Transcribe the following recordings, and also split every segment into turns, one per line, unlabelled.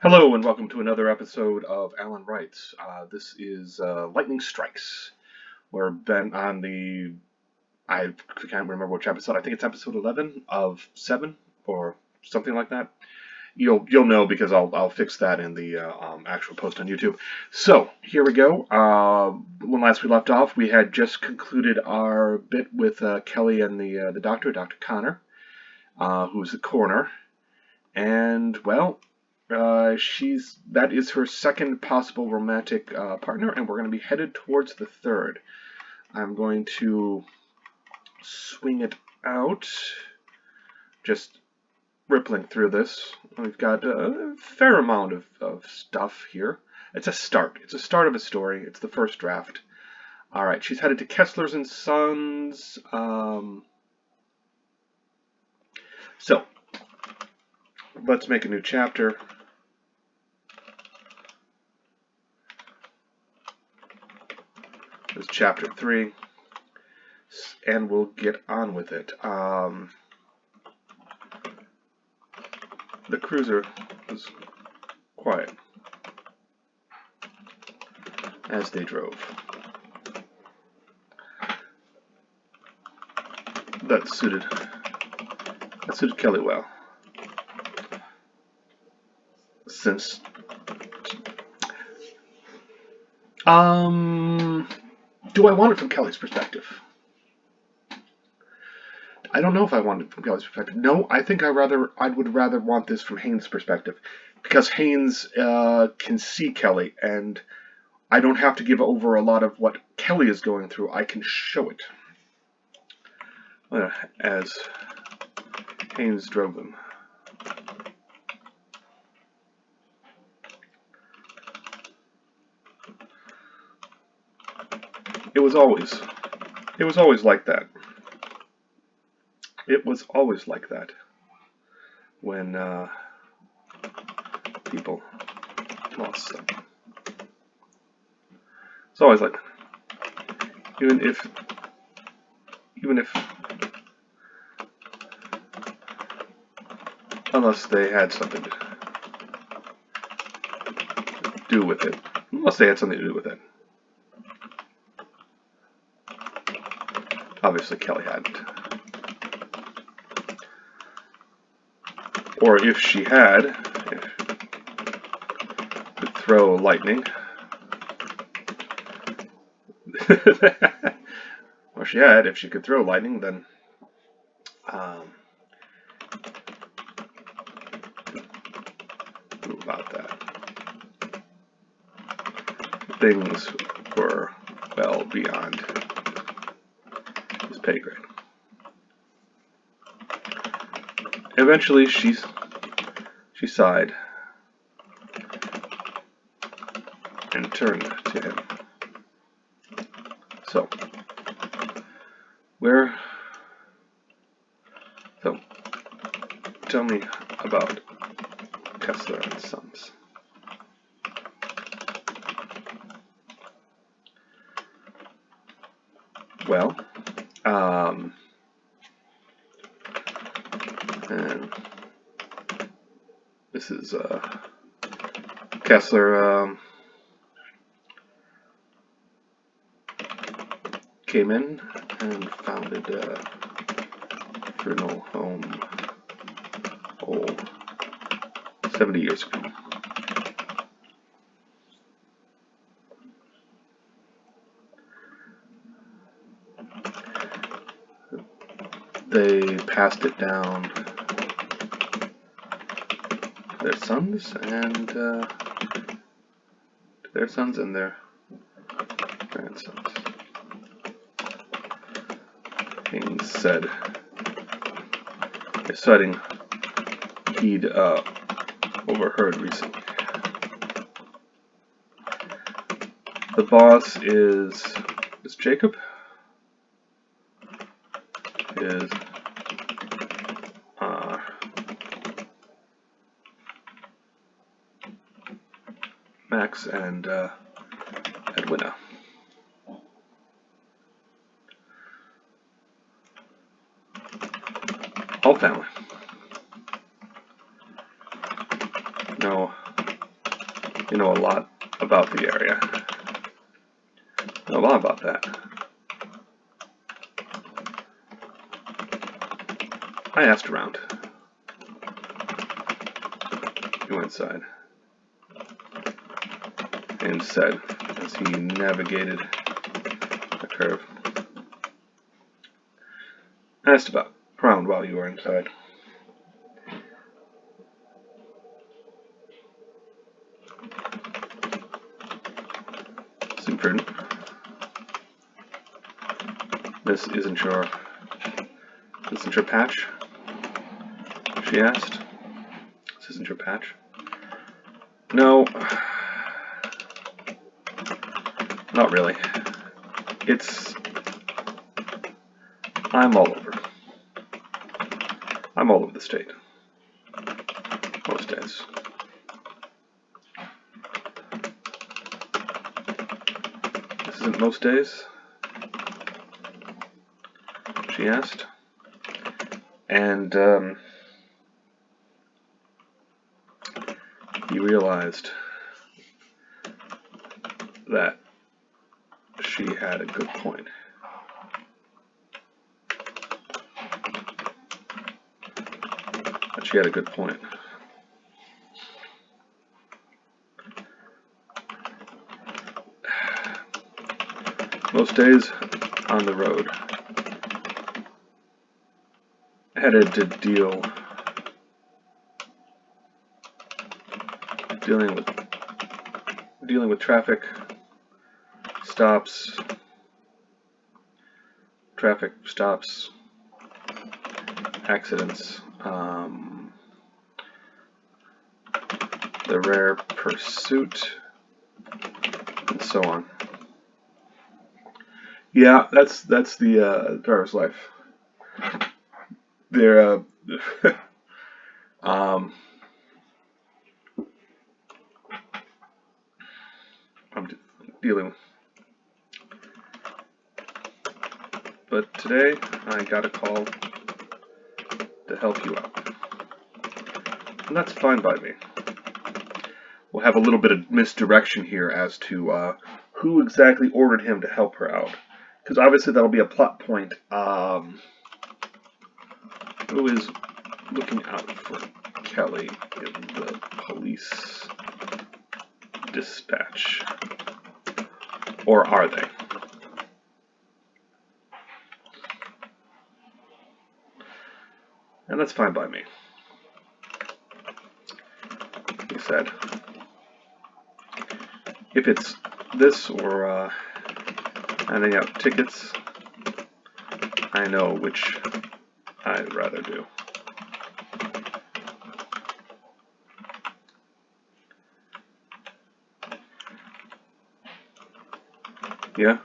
Hello and welcome to another episode of Alan Writes. This is Lightning Strikes. We're been on I can't remember which episode. I think it's episode 11 of 7 or something like that. You'll know because I'll fix that in the actual post on YouTube. So here we go. When last we left off, we had just concluded our bit with Kelly and the doctor, Dr. Connor, who's the coroner, and well. That is her second possible romantic partner, and we're going to be headed towards the third. I'm going to swing it out, just rippling through this. We've got a fair amount of stuff here. It's a start. It's a start of a story. It's the first draft. All right, she's headed to Kessler's and Sons. So let's make a new chapter. This is chapter 3, and we'll get on with it. The cruiser was quiet as they drove. That suited Kelly well. Since do I want it from Kelly's perspective? I don't know if I want it from Kelly's perspective. No, I think I would rather want this from Haynes' perspective, because Haynes can see Kelly, and I don't have to give over a lot of what Kelly is going through. I can show it as Haynes drove them. It was always like that. It was always like that when people lost something. It's always like that. Even if unless they had something to do with it. Unless they had something to do with it. Obviously, Kelly hadn't. Or if she had, could throw lightning. Or she had, if she could throw lightning, then about that. Things were well beyond his pay grade. Eventually, she sighed and turned to him. So, tell me about Kessler and Sons. Well, and this is Kessler came in and founded Fresnel Home 70 years ago. They passed it down to their sons and their grandsons. Haynes said, citing he'd overheard recently. The boss is Jacob. Is Max and Edwina. All family. No You know a lot about the area. Know a lot about that. I asked around. He went inside and said, as he navigated a curve, I asked about around while you were inside. It's imprudent. This isn't your patch? She asked. This isn't your patch? No. Not really. I'm all over. I'm all over the state. Most days. This isn't most days? She asked. And, he realized that she had a good point. She had a good point. Most days on the road, headed to dealing with traffic stops, accidents, the rare pursuit, and so on. Yeah, that's the driver's life. They're I'm dealing with. But today I got a call to help you out, and that's fine by me. We'll have a little bit of misdirection here as to who exactly ordered him to help her out, because obviously that'll be a plot point. Who is looking out for Kelly in the police dispatch? Or are they? And that's fine by me, he said. If it's this or handing out tickets, I know which I'd rather do. Yeah?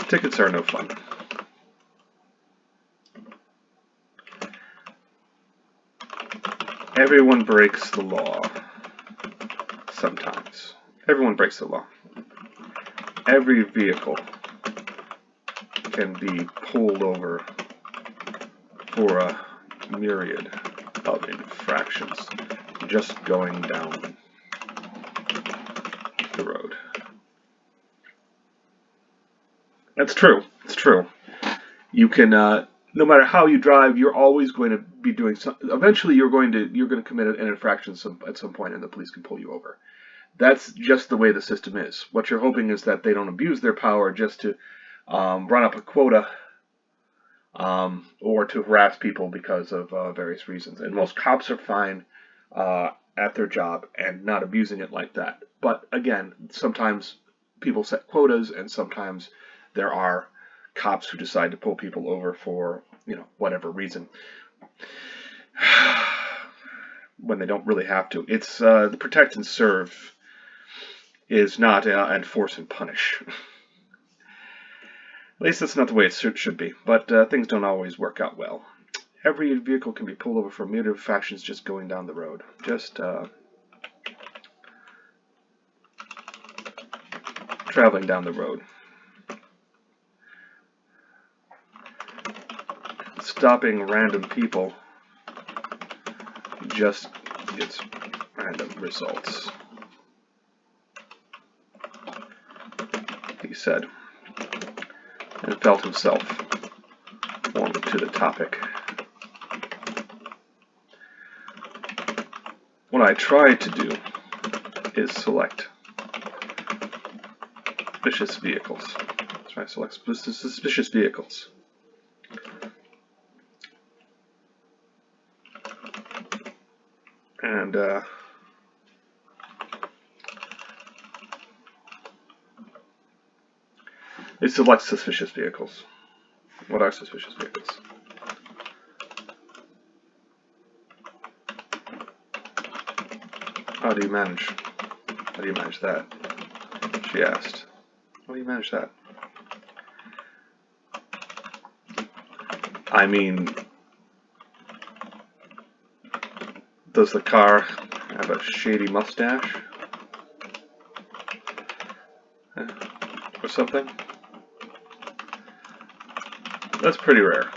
Tickets are no fun. Everyone breaks the law. Sometimes. Everyone breaks the law. Every vehicle can be pulled over for a myriad of infractions just going down the road. That's true. It's true. You can, no matter how you drive, you're always going to be doing something. Eventually, you're going to commit an infraction at some point, and the police can pull you over. That's just the way the system is. What you're hoping is that they don't abuse their power just to run up a quota or to harass people because of various reasons. And most cops are fine at their job and not abusing it like that. But again, sometimes people set quotas, and sometimes there are cops who decide to pull people over for, whatever reason, when they don't really have to. It's the protect and serve is not enforce and punish. At least that's not the way it should be, but things don't always work out well. Every vehicle can be pulled over for a myriad of infractions just going down the road. Just traveling down the road. Stopping random people just gets random results. He said, and felt himself warm to the topic. What I tried to do is select suspicious vehicles. Try to select suspicious vehicles. And it selects suspicious vehicles. What are suspicious vehicles? How do you manage that? She asked. How do you manage that? I mean, does the car have a shady mustache? Or something? That's pretty rare,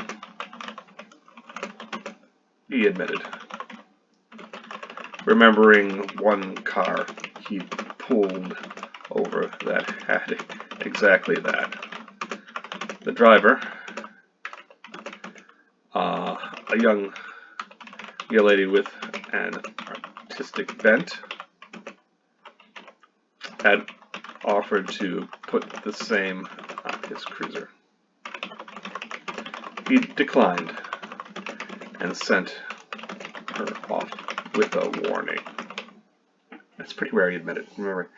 he admitted, remembering one car he pulled over that had exactly that. The driver, a young lady with an artistic bent, had offered to put the same on his cruiser. He declined and sent her off with a warning. That's pretty rare, he admitted. Remember,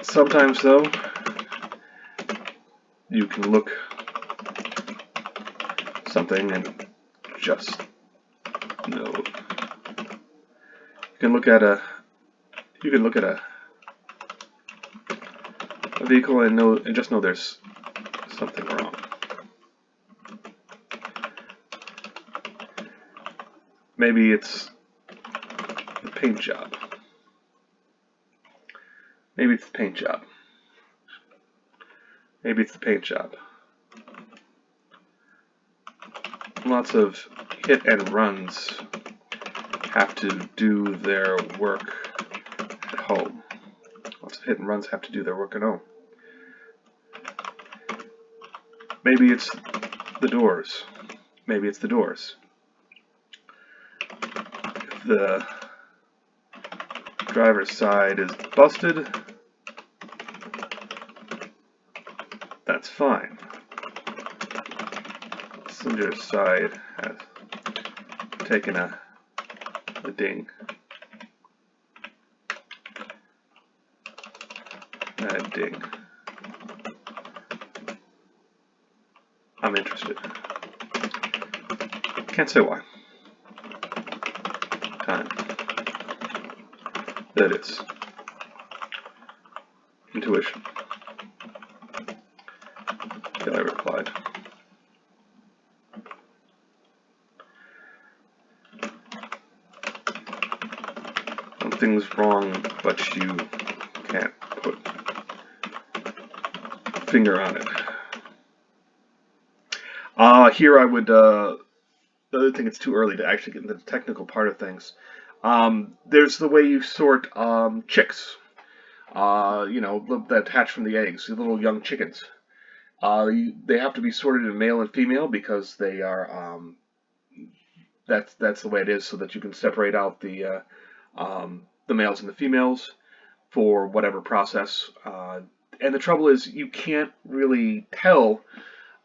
sometimes, though, you can look something and just know. You can look at a vehicle and just know there's something wrong. Maybe it's the paint job. Maybe it's the paint job. Maybe it's the paint job. Lots of hit and runs have to do their work at home. Lots of hit and runs have to do their work at home. Maybe it's the doors. Maybe it's the doors. If the driver's side is busted, that's fine. Passenger's side has taken a ding. A ding. I'm interested. Can't say why. Time. That is. Intuition. I replied. Something's wrong, but you can't put a finger on it. Here I would, the other thing, it's too early to actually get into the technical part of things. There's the way you sort chicks, that hatch from the eggs, the little young chickens. They have to be sorted in male and female because they are, that's the way it is, so that you can separate out the males and the females for whatever process. And the trouble is, you can't really tell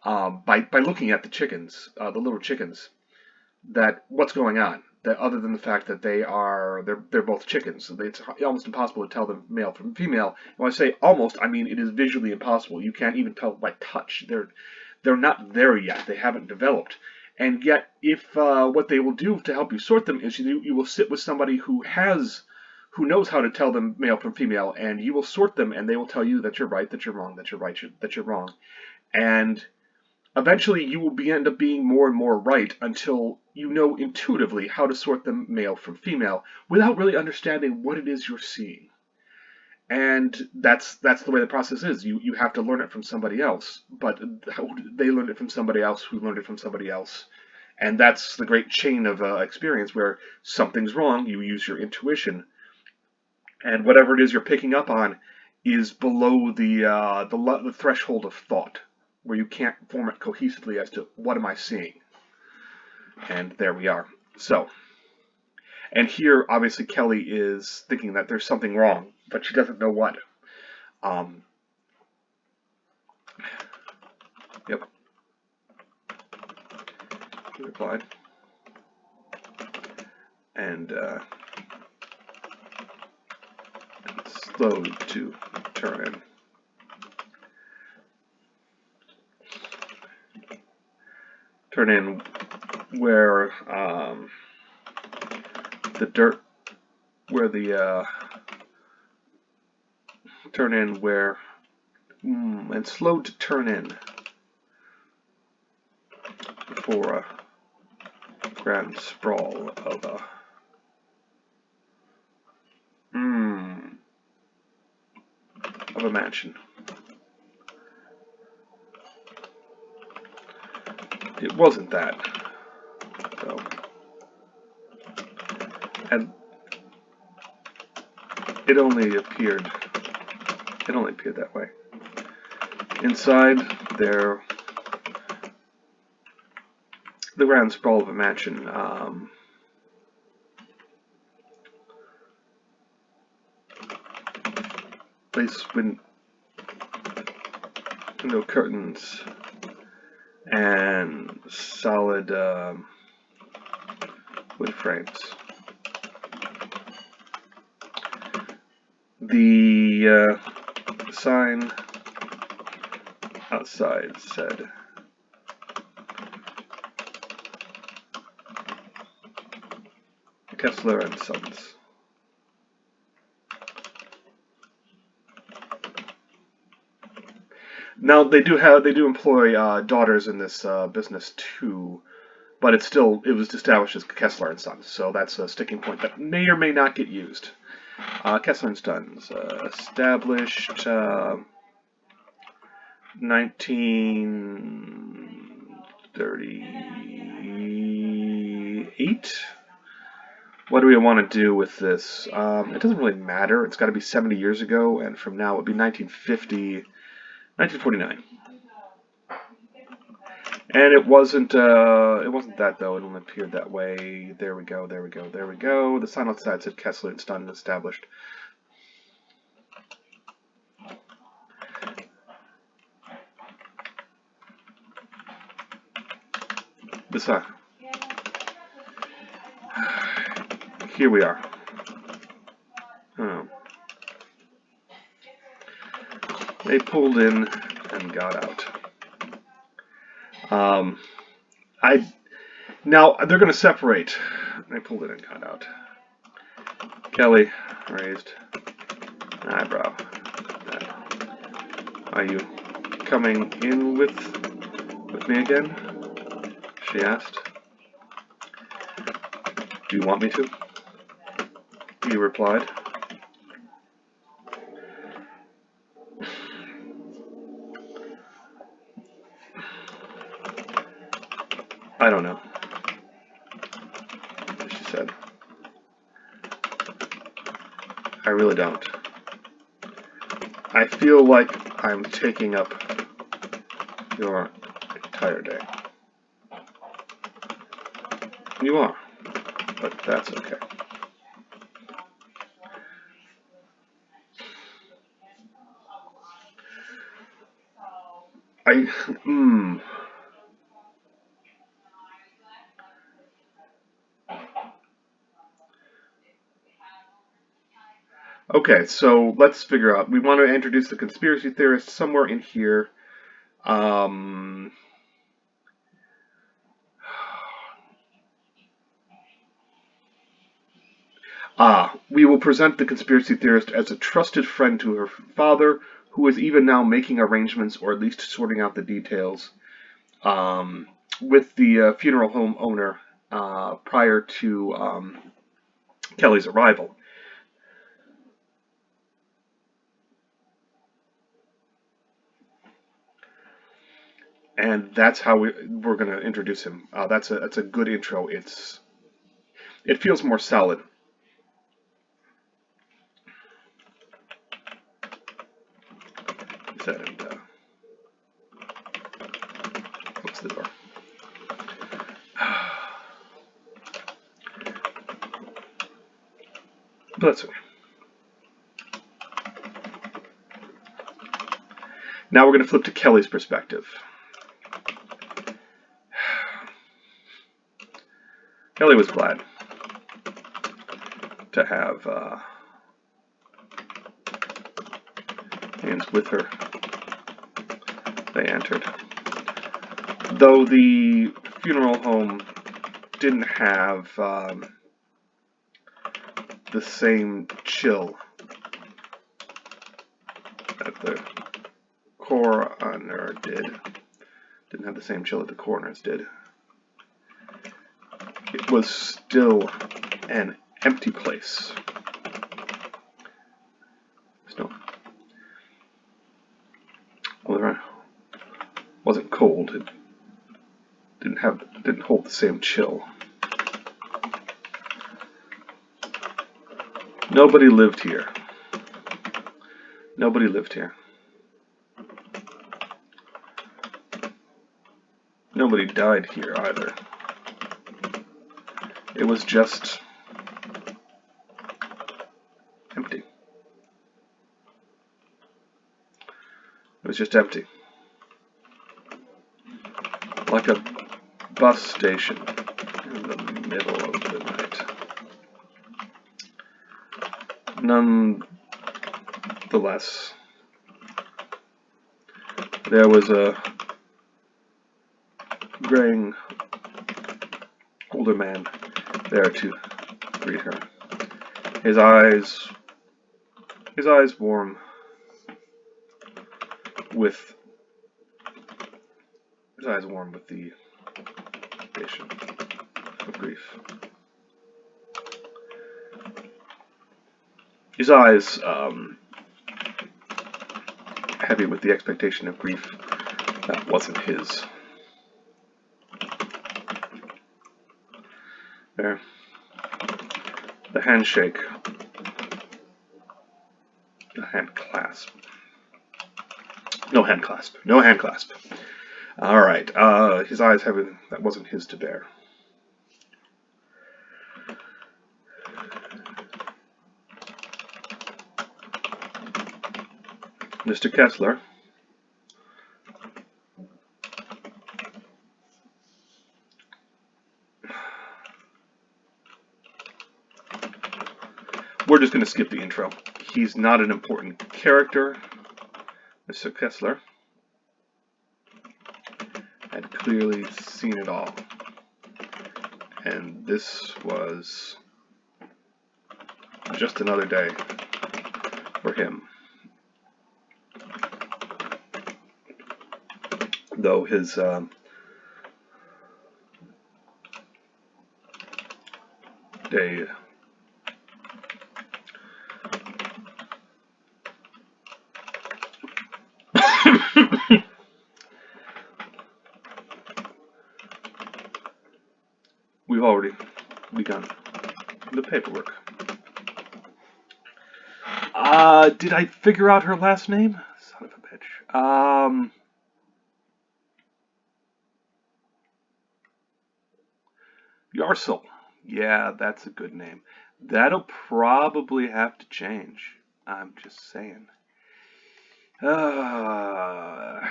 by looking at the chickens, the little chickens, that what's going on. That other than the fact that they're both chickens, so it's almost impossible to tell them male from female. And when I say almost, I mean it is visually impossible. You can't even tell by touch. They're not there yet. They haven't developed. And yet, if what they will do to help you sort them is you will sit with somebody who knows how to tell them male from female, and you will sort them, and they will tell you that you're right, that you're wrong, that you're right, that you're wrong, and eventually you will end up being more and more right until you know intuitively how to sort them male from female without really understanding what it is you're seeing. And that's the way the process is. You have to learn it from somebody else, but they learned it from somebody else who learned it from somebody else, And that's the great chain of experience where something's wrong, you use your intuition, and whatever it is you're picking up on is below the threshold of thought, where you can't form it cohesively as to what am I seeing. And there we are. So, and here obviously Kelly is thinking that there's something wrong, but she doesn't know what. Um, yep, he replied, and slowed to turn in. Turn in where the dirt, where the turn in where, and slowed to turn in before a grand sprawl of a mansion. It wasn't that, though. And it only appeared that way. Inside there, the grand sprawl of a mansion, place with window curtains and solid wood frames. The sign outside said, Kessler and Sons. Now they do employ daughters in this business too, but it was established as Kessler and Sons, so that's a sticking point that may or may not get used. Kessler and Sons, established 1938. What do we want to do with this? It doesn't really matter. It's got to be 70 years ago, and from now it would be 1950, 1949. And it wasn't that though. It only appeared that way. There we go. The sign outside said Kessler and Sons established. The sign. Here we are. Oh. They pulled in and got out. Now they're going to separate. They pulled in and got out. Kelly raised an eyebrow. Are you coming in with me again? She asked. Do you want me to? He replied. I don't know, she said. I really don't. I feel like I'm taking up your entire day. You are, but that's okay. Okay, so let's figure out. We want to introduce the conspiracy theorist somewhere in here. We will present the conspiracy theorist as a trusted friend to her father, who is even now making arrangements or at least sorting out the details with the funeral home owner prior to Kelly's arrival. and that's how we're going to introduce him. That's a good intro. It feels more solid. Is that and close the door. But that's okay. Now we're going to flip to Kelly's perspective. Kelly was glad to have hands with her. They entered. Though the funeral home didn't have the same chill that the coroner did. Didn't have the same chill that the coroners did. It was still an empty place. Still. Well, it wasn't cold. It didn't hold the same chill. Nobody lived here. Nobody lived here. Nobody died here either. It was just empty. It was just empty. Like a bus station in the middle of the night. Nonetheless, there was a graying older man there to greet her. His eyes warm with the patient of grief. His eyes heavy with the expectation of grief that wasn't his. There. The handshake. The hand clasp. No hand clasp. No hand clasp. Alright. His eyes heavy. That wasn't his to bear. Mr. Kessler. We're just going to skip the intro. He's not an important character. Mr. Kessler had clearly seen it all. And this was just another day for him. Though his day we've already begun the paperwork. Did I figure out her last name? Son of a bitch. Yarsel. Yeah, that's a good name. That'll probably have to change. I'm just saying.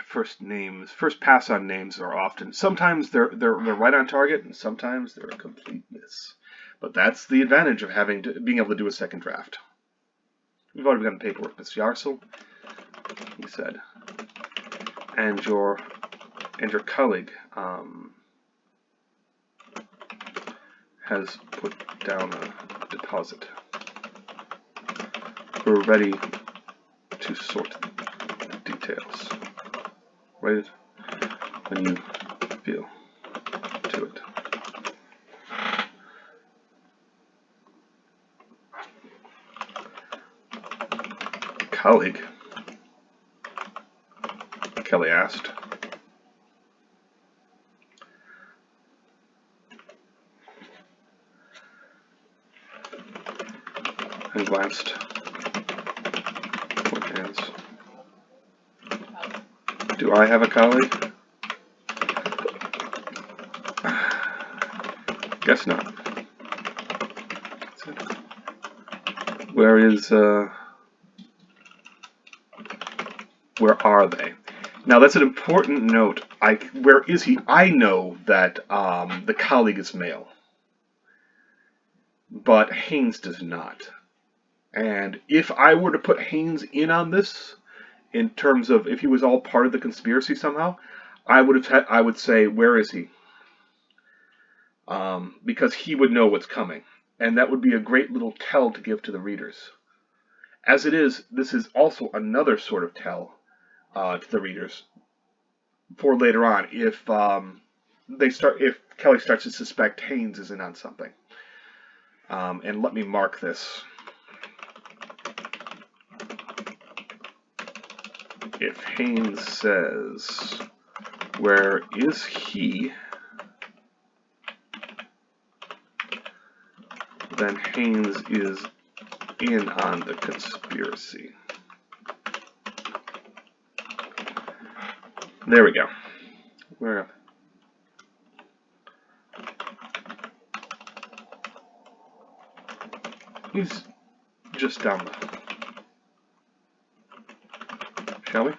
First pass on names are often. Sometimes they're right on target, and sometimes they're a complete miss. But that's the advantage of being able to do a second draft. We've already begun paperwork, Miss Yarsel. He said, and your colleague has put down a deposit. We're ready to sort the details. Right when you feel to it. Colleague? Kelly asked. and glanced toward Haynes. Do I have a colleague? Guess not. Where are they? Now that's an important note. Where is he? I know that the colleague is male, but Haynes does not. And if I were to put Haynes in on this, in terms of if he was all part of the conspiracy somehow, I would say, where is he? Because he would know what's coming, and that would be a great little tell to give to the readers. As it is, this is also another sort of tell to the readers for later on if Kelly starts to suspect Haynes is in on something. And let me mark this. If Haynes says, "Where is he?" then Haynes is in on the conspiracy. There we go. Where? He's just down the... Shall we?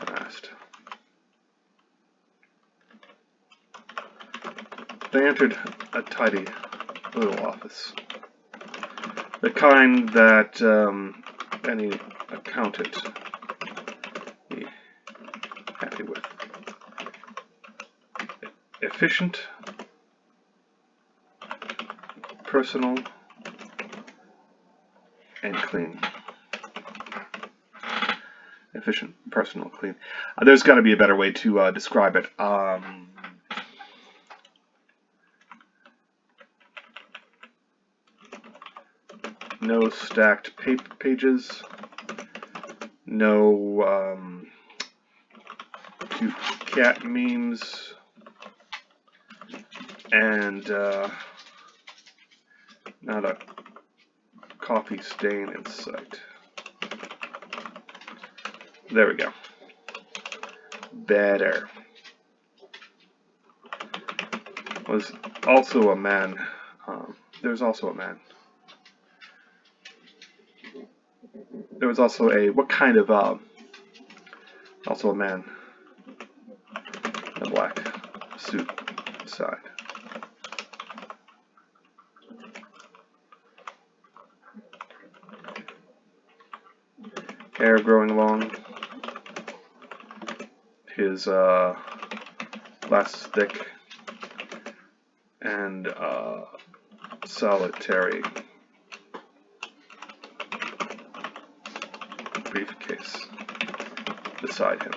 Fast. They entered a tidy little office. The kind that any accountant would be happy with. Efficient, personal, and clean. Efficient, personal, clean. There's got to be a better way to describe it. No stacked pages. No cute cat memes. And not a coffee stain in sight. There we go. Better. Was also a man. There's also a man. There was also a, what kind of, also a man in a black suit beside. Hair growing long. His glasses thick and solitary briefcase beside him.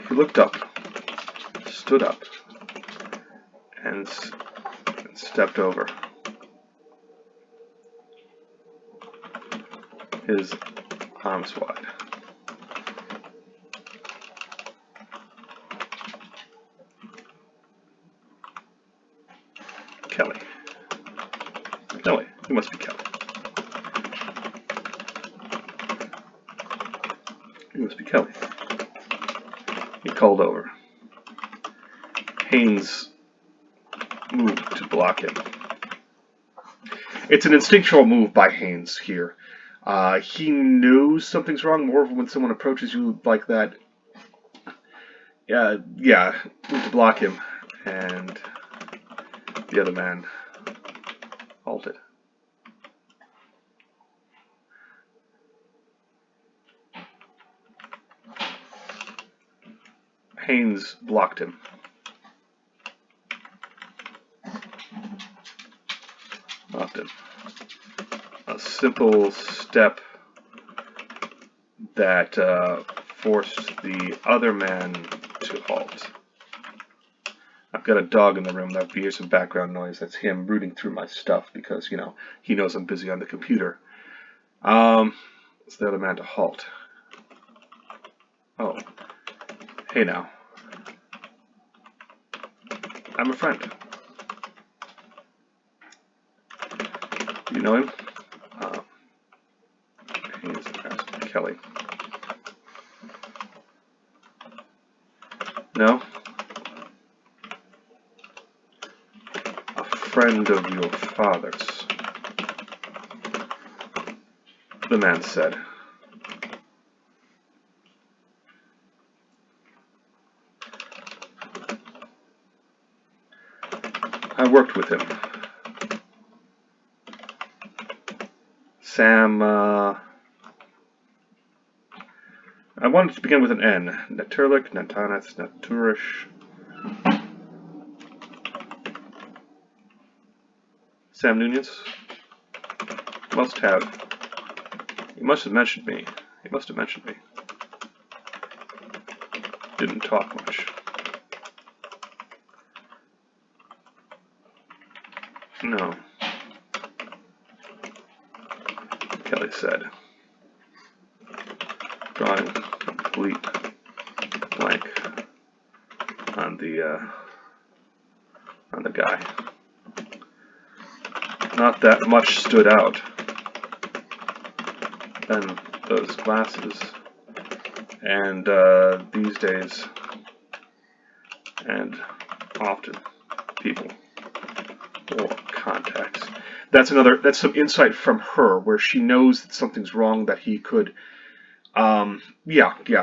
He looked up, stood up, and stepped over. His arms wide. Kelly. No way, it must be Kelly. It must be Kelly. He called over. Haynes moved to block him. It's an instinctual move by Haynes here. He knows something's wrong more when someone approaches you like that. Yeah, moved to block him, and the other man halted. Haynes blocked him. Blocked him. A simple step that forced the other man to halt. I've got a dog in the room. That hears some background noise. That's him rooting through my stuff because, you know, he knows I'm busy on the computer. It's the other man to halt. Oh. Hey now. I'm a friend. You know him? He's asked Kelly. No? A friend of your father's, the man said. I worked with him. Sam, I wanted to begin with an N. Naturlich, Natanus, Naturish. Sam Nunez? Must have. He must have mentioned me. He must have mentioned me. Didn't talk much. No. Kelly said, drawing a complete blank on the guy. Not that much stood out. Then those glasses, and these days, and often people or contacts. That's some insight from her, where she knows that something's wrong, that he could,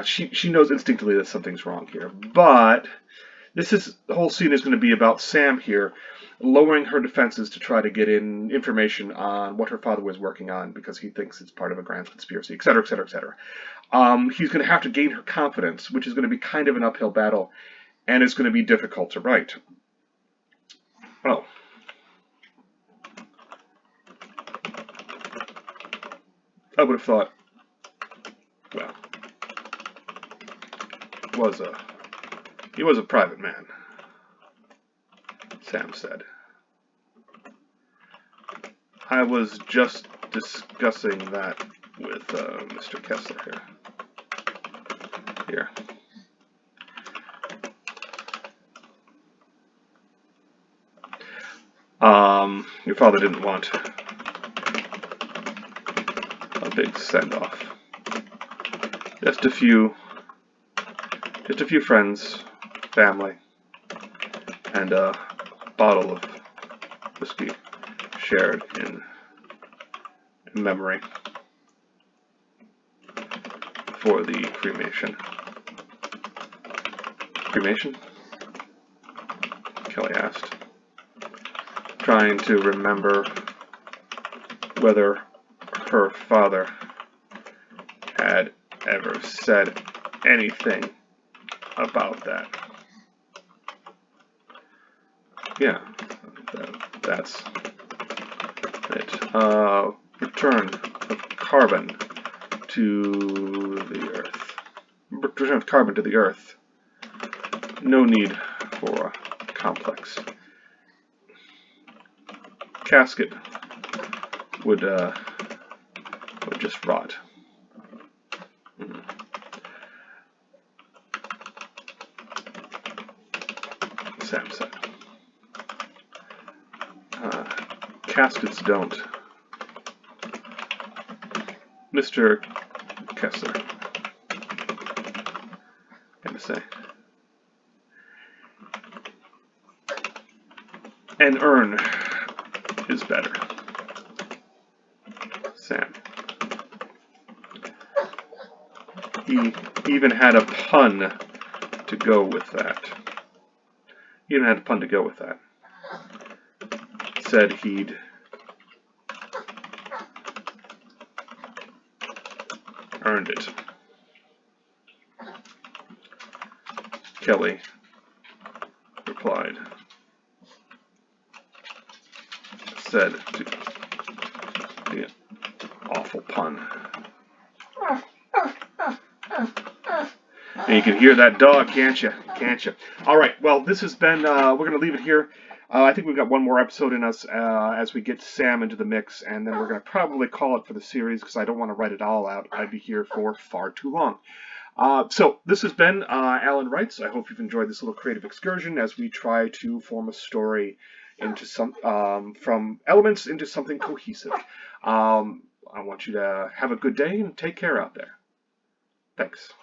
she knows instinctively that something's wrong here. But the whole scene is going to be about Sam here, lowering her defenses to try to get in information on what her father was working on, because he thinks it's part of a grand conspiracy, etc., etc., etc. He's going to have to gain her confidence, which is going to be kind of an uphill battle, and it's going to be difficult to write. Oh. I would have thought, well, he was a private man, Sam said. I was just discussing that with Mr. Kessler here. Your father didn't want a big send-off. Just a few friends, family, and a bottle of whiskey shared in memory for the cremation. Cremation? Kelly asked, trying to remember whether her father had ever said anything about that. Yeah, that's it. Return of carbon to the Earth. Return of carbon to the Earth. No need for a complex. Casket would just rot. Sam said. Caskets don't. Mr. Kessler, going to say. An urn is better. Sam. He even had a pun to go with that. Said he'd earned it. Kelly replied. Said to the awful pun. And you can hear that dog, can't you? All right, well, this has been, we're going to leave it here. I think we've got one more episode in us as we get Sam into the mix, and then we're going to probably call it for the series, because I don't want to write it all out. I'd be here for far too long. So this has been Alan Wrights. I hope you've enjoyed this little creative excursion as we try to form a story into some from elements into something cohesive. I want you to have a good day and take care out there. Thanks.